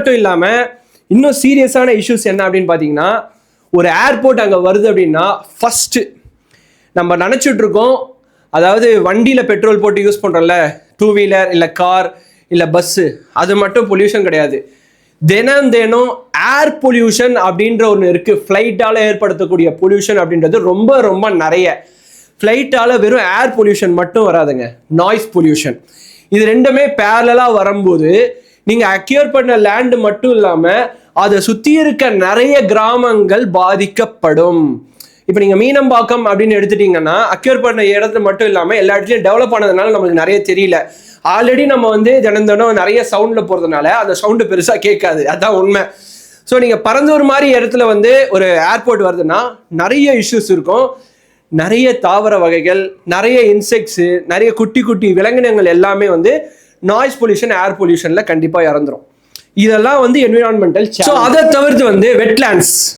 மட்டும் இல்லாமல் இன்னும் சீரியஸான இஷ்யூஸ் என்ன அப்படின்னு பார்த்தீங்கன்னா, ஒரு ஏர்போர்ட் அங்கே வருது அப்படின்னா ஃபஸ்ட்டு நம்ம நினச்சிட்டு இருக்கோம், அதாவது வண்டியில் பெட்ரோல் போட்டு யூஸ் பண்ணுறோம்ல, 2 வீலர் இல்லை கார் இல்லை பஸ்ஸு, அது மட்டும் பொல்யூஷன் கிடையாது. தினம் ஏர் பொல்யூஷன் அப்படின்ற ஒன்று இருக்குது. ஃப்ளைட்டால் ஏற்படுத்தக்கூடிய பொல்யூஷன் அப்படின்றது ரொம்ப ரொம்ப நிறைய. ஃப்ளைட்டால் வெறும் ஏர் பொல்யூஷன் மட்டும் வராதுங்க, நாய்ஸ் பொல்யூஷன். இது ரெண்டுமே பேரலாக வரும்போது நீங்கள் அக்யூர் பண்ண லேண்டு மட்டும் இல்லாமல் அதை சுற்றி இருக்க நிறைய கிராமங்கள் பாதிக்கப்படும். இப்போ நீங்கள் மீனம்பாக்கம் அப்படின்னு எடுத்துட்டீங்கன்னா, அக்யூர் பண்ண இடத்துல மட்டும் இல்லாமல் எல்லா இடத்துலையும் டெவலப் ஆனதுனால நம்மளுக்கு நிறைய தெரியல. ஆல்ரெடி நம்ம வந்து தினம் நிறைய சவுண்டில் போகிறதுனால அந்த சவுண்டு பெருசாக கேட்காது, அதுதான் உண்மை. ஸோ நீங்கள் பரந்தூர் மாதிரி இடத்துல வந்து ஒரு ஏர்போர்ட் வருதுன்னா நிறைய இஷ்யூஸ் இருக்கும். நிறைய தாவர வகைகள், நிறைய இன்செக்ட்ஸு, நிறைய குட்டி குட்டி விலங்கினங்கள் எல்லாமே வந்து நாய்ஸ் பொல்யூஷன், ஏர் பொல்யூஷனில் கண்டிப்பாக இறந்துரும். இதெல்லாம் வந்து என்விரான்மெண்டல். ஸோ அதை தவிர்த்து வந்து வெட்லேண்ட்ஸ்